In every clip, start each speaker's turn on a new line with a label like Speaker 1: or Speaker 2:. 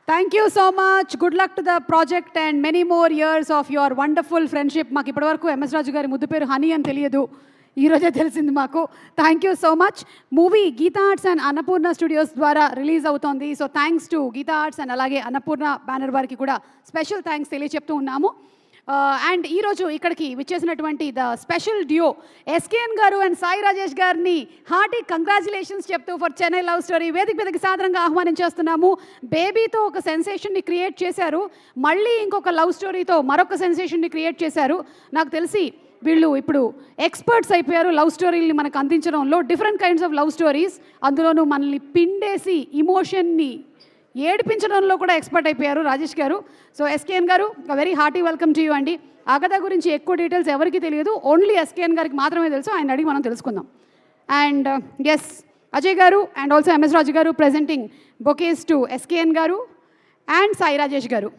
Speaker 1: Thank you so much. Good luck to the project and many more years of your wonderful friendship. మాకు ఇప్పటివరకు MS రాజు గారి ముద్దు పేరు honey అని తెలియదు, ఈరోజే తెలిసింది మాకు. Thank you so much. Movie Geetha Arts and Annapurna Studios ద్వారా రిలీజ్ అవుతోంది. So thanks to Geetha Arts and అలాగే అన్నపూర్ణ బ్యానర్ వారికి కూడా స్పెషల్ థ్యాంక్స్ తెలియచెప్తూ ఉన్నాము. అండ్ ఈరోజు ఇక్కడికి విచ్చేసినటువంటి ద స్పెషల్ డ్యూ ఎస్కేఎన్ గారు అండ్ సాయి రాజేష్ గారిని హార్టీ కంగ్రాచులేషన్స్ చెప్తూ ఫర్ చెన్నై లవ్ స్టోరీ వేదిక మీదకి సాధారణంగా ఆహ్వానించేస్తున్నాము. బేబీతో ఒక సెన్సేషన్ని క్రియేట్ చేశారు, మళ్ళీ ఇంకొక లవ్ స్టోరీతో మరొక సెన్సేషన్ని క్రియేట్ చేశారు. నాకు తెలిసి వీళ్ళు ఇప్పుడు ఎక్స్పర్ట్స్ అయిపోయారు లవ్ స్టోరీని మనకు అందించడంలో. Different kinds of love stories, అందులోనూ మనల్ని పిండేసి ఇమోషన్ని ఏడిపించడంలో కూడా ఎక్స్పర్ట్ అయిపోయారు రాజేష్ గారు. సో ఎస్కేఎన్ గారు, very hearty welcome to you అండి. ఆగదా గురించి ఎక్కువ డీటెయిల్స్ ఎవరికి తెలియదు, ఓన్లీ ఎస్కేఎన్ గారికి మాత్రమే తెలుసు. ఆయన అడిగి మనం తెలుసుకుందాం. అండ్ ఎస్ అజయ్ గారు అండ్ ఆల్సో ఎంఎస్ రాజు గారు ప్రెజెంటింగ్ బొకేస్ టు ఎస్కేఎన్ గారు అండ్ సాయి రాజేష్ గారు.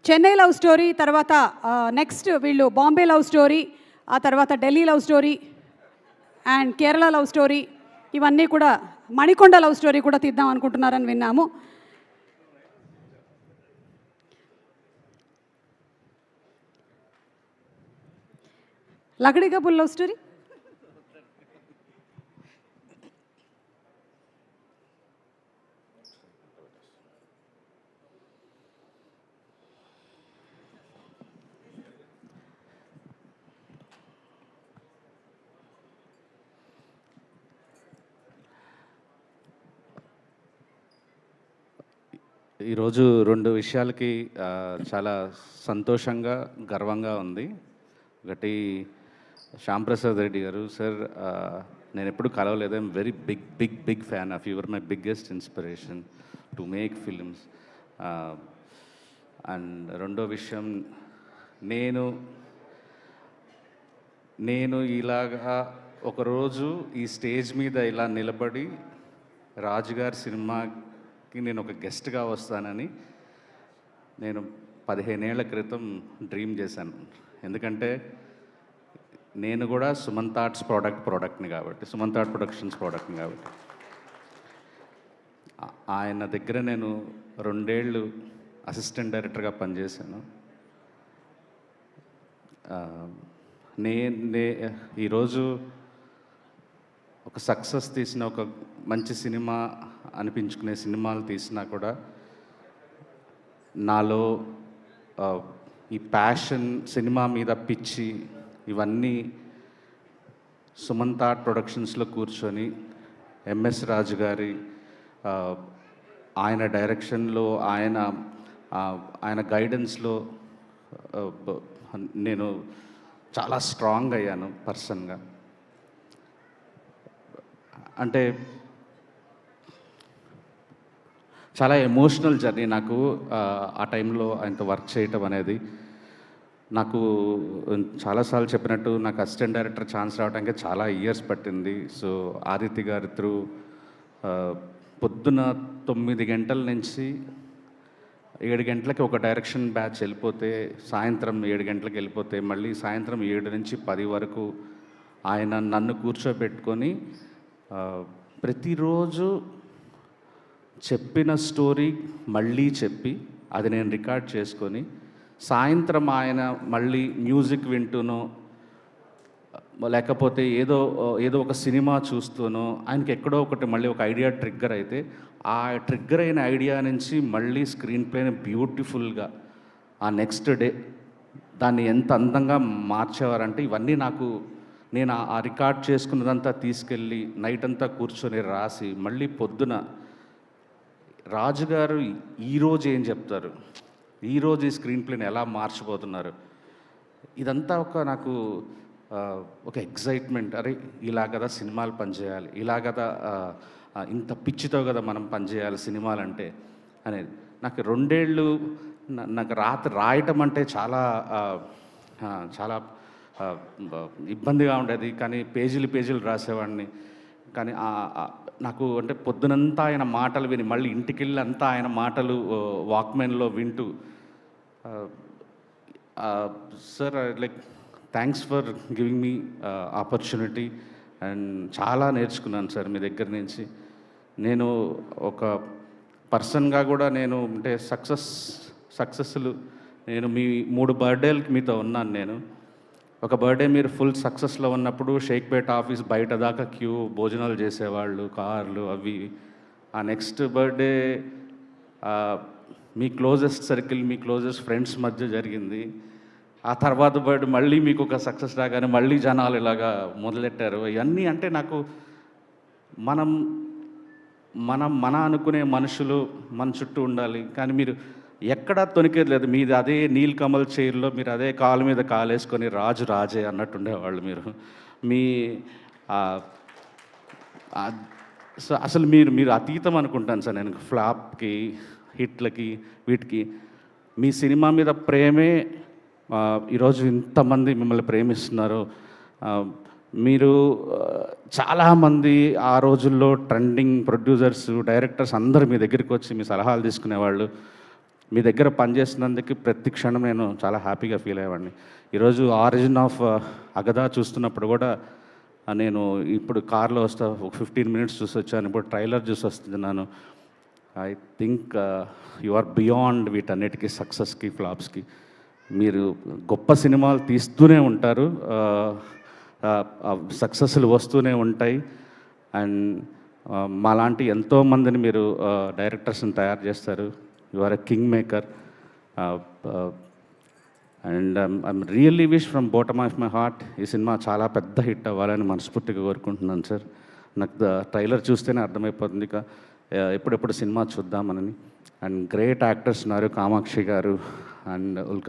Speaker 1: చెన్నై లవ్ స్టోరీ తర్వాత నెక్స్ట్ వీళ్ళు బాంబే లవ్ స్టోరీ, ఆ తర్వాత Delhi love story and Kerala love story, ఇవన్నీ కూడా మణికొండ లవ్ స్టోరీ కూడా తీద్దాం అనుకుంటున్నారని విన్నాము. లకడీ కపుల్ లవ్ స్టోరీ,
Speaker 2: ఈరోజు రెండు విషయాలకి చాలా సంతోషంగా గర్వంగా ఉంది. ఒకటి శ్యాంప్రసాద్ రెడ్డి గారు, సార్ నేను ఎప్పుడు కలవలేదు, I'm very big fan of your my biggest inspiration to make films. And రెండో విషయం, నేను ఇలాగా ఒకరోజు ఈ స్టేజ్ మీద ఇలా నిలబడి రాజుగారి సినిమాకి నేను ఒక గెస్ట్గా వస్తానని నేను 15 ఏళ్ల క్రితం డ్రీమ్ చేశాను. ఎందుకంటే నేను కూడా సుమంత్ ఆర్ట్స్ ప్రోడక్ట్ని కాబట్టి, సుమంత్ ఆర్ట్ ప్రొడక్షన్స్ ప్రోడక్ట్ని కాబట్టి, ఆయన దగ్గర నేను 2 ఏళ్ళు అసిస్టెంట్ డైరెక్టర్గా పనిచేశాను. ఈరోజు ఒక సక్సెస్ తీసిన, ఒక మంచి సినిమా అనిపించుకునే సినిమాలు తీసినా కూడా నాలో ఈ ప్యాషన్, సినిమా మీద పిచ్చి, ఇవన్నీ సుమంత్ ఆర్ట్ ప్రొడక్షన్స్లో కూర్చొని ఎంఎస్ రాజు గారి ఆయన డైరెక్షన్లో, ఆయన గైడెన్స్లో నేను చాలా స్ట్రాంగ్ అయ్యాను పర్సన్గా. అంటే చాలా ఎమోషనల్ జర్నీ నాకు. ఆ టైంలో ఆయనతో వర్క్ చేయటం అనేది నాకు చాలాసార్లు చెప్పినట్టు, నాకు అసిస్టెంట్ డైరెక్టర్ ఛాన్స్ రావడానికి చాలా ఇయర్స్ పట్టింది. సో ఆదిత్య గారి త్రూ పొద్దున 9 గంటల నుంచి 7 గంటలకి ఒక డైరెక్షన్ బ్యాచ్ వెళ్ళిపోతే, సాయంత్రం 7 గంటలకు వెళ్ళిపోతే, మళ్ళీ సాయంత్రం 7 నుంచి 10 వరకు ఆయన నన్ను కూర్చోబెట్టుకొని ప్రతిరోజు చెప్పిన స్టోరీ మళ్ళీ చెప్పి అది నేను రికార్డ్ చేసుకొని, సాయంత్రం ఆయన మళ్ళీ మ్యూజిక్ వింటూనో లేకపోతే ఏదో ఒక సినిమా చూస్తూనో ఆయనకి ఎక్కడో ఒకటి మళ్ళీ ఒక ఐడియా ట్రిగ్గర్ అయితే, ఆ ట్రిగ్గర్ అయిన ఐడియా నుంచి మళ్ళీ స్క్రీన్ ప్లేని బ్యూటిఫుల్గా ఆ నెక్స్ట్ డే దాన్ని ఎంత అందంగా మార్చేవారంటే, ఇవన్నీ నేను ఆ రికార్డ్ చేసుకున్నదంతా తీసుకెళ్ళి నైట్ అంతా కూర్చొని రాసి, మళ్ళీ పొద్దున రాజుగారు ఈరోజు ఏం చెప్తారు, ఈరోజు ఈ స్క్రీన్ ప్లేని ఎలా మార్చిపోతున్నారు, ఇదంతా నాకు ఒక ఎగ్జైట్మెంట్. అరే ఇలా కదా సినిమాలు పనిచేయాలి, ఇలా కదా ఇంత పిచ్చితో కదా మనం పనిచేయాలి సినిమాలంటే అనేది. నాకు 2 ఏళ్ళు నాకు రాత్రి రాయటం అంటే చాలా ఇబ్బందిగా ఉండేది. కానీ పేజీలు రాసేవాడిని. కానీ నాకు అంటే పొద్దునంతా ఆయన మాటలు విని, మళ్ళీ ఇంటికి వెళ్ళి అంతా ఆయన మాటలు వాక్మెన్లో వింటూ, sir like thanks for giving me opportunity. And చాలా నేర్చుకున్నాను సార్ మీ దగ్గర నుంచి. నేను ఒక పర్సన్గా కూడా నేను అంటే సక్సెస్లు నేను మీ 3 బర్త్డేలకి మీతో ఉన్నాను నేను. ఒక బర్త్డే మీరు ఫుల్ సక్సెస్లో ఉన్నప్పుడు షేక్పేట్ ఆఫీస్ బయట దాకా క్యూ భోజనాలు చేసేవాళ్ళు, కార్లు అవి. ఆ నెక్స్ట్ బర్త్డే మీ క్లోజెస్ట్ సర్కిల్, మీ క్లోజెస్ట్ ఫ్రెండ్స్ మధ్య జరిగింది. ఆ తర్వాత బర్త్డే మళ్ళీ మీకు ఒక సక్సెస్ రాగానే మళ్ళీ జనాలు ఇలాగా మొదలెట్టారు. ఇవన్నీ అంటే నాకు మన అనుకునే మనుషులు మన చుట్టూ ఉండాలి. కానీ మీరు ఎక్కడా తొనికేది లేదు. మీది అదే నీల్ కమల్ చైర్లో మీరు అదే కాలు మీద కాలేసుకొని రాజు రాజే అన్నట్టు ఉండేవాళ్ళు మీరు. మీ సో అసలు మీరు అతీతం అనుకుంటాను సార్ నేను. ఫ్లాప్కి, హిట్లకి, వీటికి మీ సినిమా మీద ప్రేమే ఈరోజు ఇంతమంది మిమ్మల్ని ప్రేమిస్తున్నారు. మీరు చాలామంది ఆ రోజుల్లో ట్రెండింగ్ ప్రొడ్యూసర్స్, డైరెక్టర్స్ అందరూ మీ దగ్గరికి వచ్చి మీ సలహాలు తీసుకునేవాళ్ళు. మీ దగ్గర పనిచేసినందుకు ప్రతి క్షణం నేను చాలా హ్యాపీగా ఫీల్ అయ్యేవాడిని. ఈరోజు ఆరిజిన్ ఆఫ్ అగదా చూస్తున్నప్పుడు కూడా నేను ఇప్పుడు కార్లో వస్తా ఒక 15 మినిట్స్ చూసి వచ్చాను. ఇప్పుడు ట్రైలర్ చూసి వస్తున్నాను. I think you are beyond వీటన్నిటికీ, సక్సెస్కి, ఫ్లాప్స్కి. మీరు గొప్ప సినిమాలు తీస్తూనే ఉంటారు, సక్సెస్లు వస్తూనే ఉంటాయి. అండ్ మాలాంటి ఎంతోమందిని మీరు డైరెక్టర్స్ని తయారు చేస్తారు. You are a king maker. And I'm really wish from bottom of my heart ఈ సినిమా చాలా పెద్ద హిట్ అవ్వాలని మనస్ఫూర్తిగా కోరుకుంటున్నాను సార్. నాకు ట్రైలర్ చూస్తేనే అర్థమైపోతుంది ఇక ఎప్పుడెప్పుడు సినిమా చూద్దామని. అండ్ గ్రేట్ యాక్టర్స్ ఉన్నారు, కామాక్షి గారు అండ్ ఉల్కా